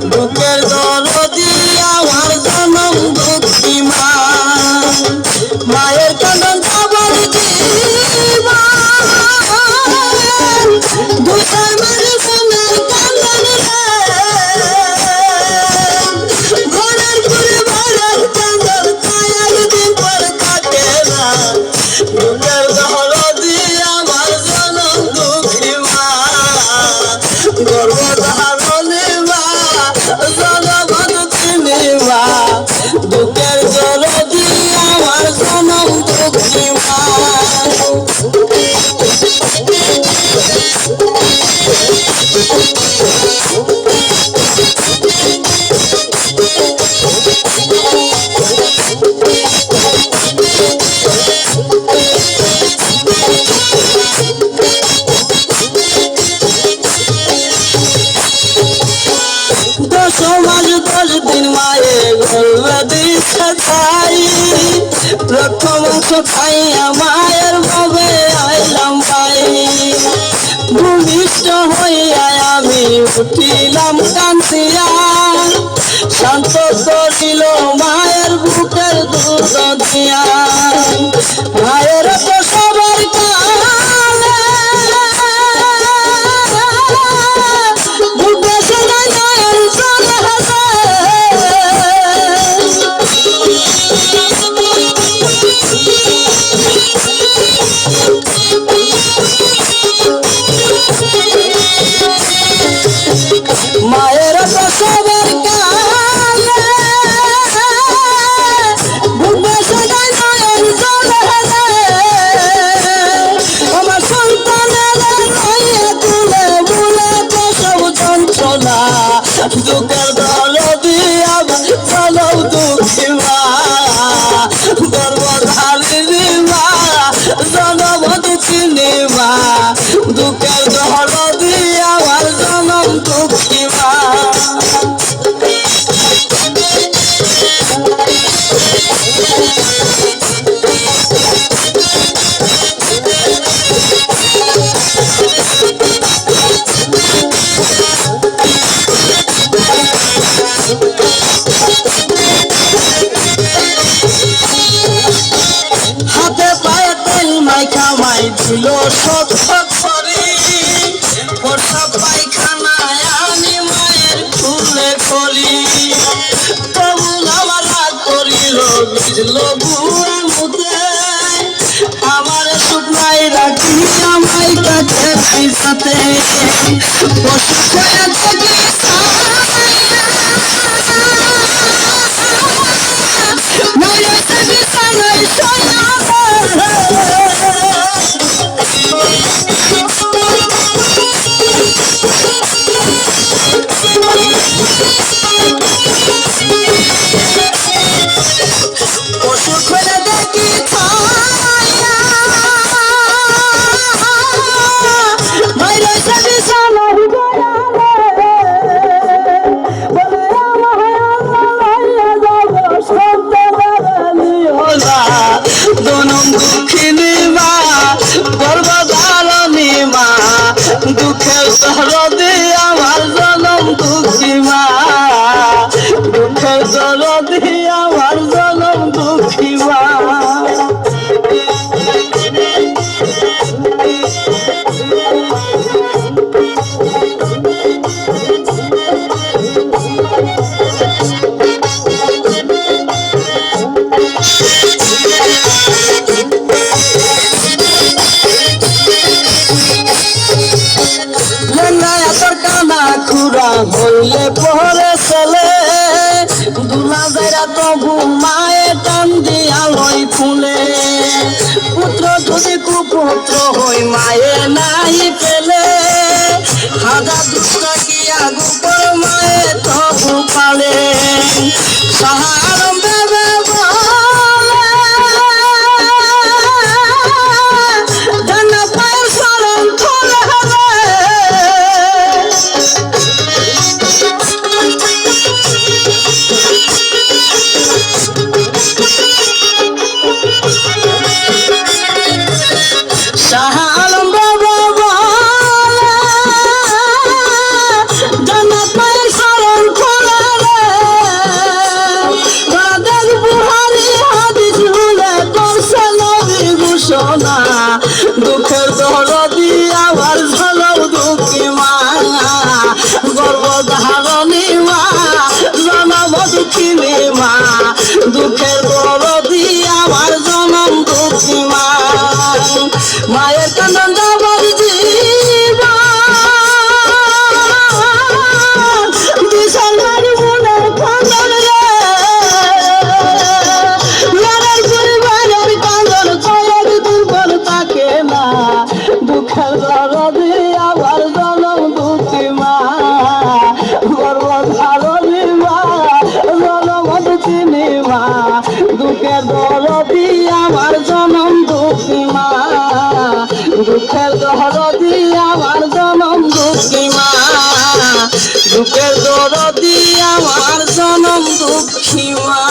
বুকের দরদি আমার জনম দুঃখী মা মায়ের কান্দন যাবার জীবন দুটার মাঝে সোনার কান্দন রে ঘরের ঘুরে ঘরের কান্দন তাই একদিন পর কাটে না বুকের দরদি আমার জনম দুঃখী মা গর্ভধারণে মা জনমদুঃখিনী মা বুকের দরদি আমার জনম দুঃখী মা সমাজ 10 দিন মায়ে গর্ভে দিছে তাই প্রথম অংশ খাইয়া মায়ের ভাবে আইলাম ভাই ভূমিষ্ঠ হইয়া আমি উঠিলাম কান্দিয়া শান্ত করিল মায়ের বুকের দুধ দিয়া মায়ের তো সবার কালে বুকে সদাই নয়ন চলে মায়ের তো সবার কালে বুকে সদাই নয়ন চলে আমার সন্তানের নয়ে তুলে বলে তো সব যন্ত্রণা দুঃখের দরদি আমার জনম দুঃখী মা গর্ভধারিণী মা জনমদুঃখিনী মা দুঃখের দরদি আমার জনম দুঃখী মা হাতে পায়ে তেল মাইখা মাই দিল সব করি প্রসাব পায়খানায় আমি মায়ের খুলে করি তবু আমার রাগ করিল বিজল বুড়ার মধ্যে আমার শুকনাই রাখি আমায় কাছে সাথে পশু ছয়া থেকে পশু খোলা দেখি জনম দুঃখিনী মা গর্ভধারণী মা দুঃখের দরদি আমার জনম দুঃখী মা দুঃখের দরদি আমার জনম দুঃখী মা হইলে পরে চলে দুলা যাইরা তবু মায়ে টান দিয়া লই ফুলে পুত্র যদি কুপুত্র হই মায়ে নাই পেলে হাজার দুঃখ কিয়া গোপর মায়ে তবু পালে সাহারম বেবে দুঃখের দরদি আমার জনম দুঃখী মা মায়ের কান্দন যাবার জীবন বিশালার মনের কান্দন রে লড়াই পরিবারের কান্দন কয়েকদিন পর থাকে না দুঃখের দরদি আমার জনম দুঃখী মা গর্ভধারণী মা জনম দুঃখিনী মা দুঃখের দরদি আমার জনম দুঃখী মা দুঃখের দরদি আমার জনম দুঃখী মা দুঃখের দরদি আমার জনম দুঃখী মা।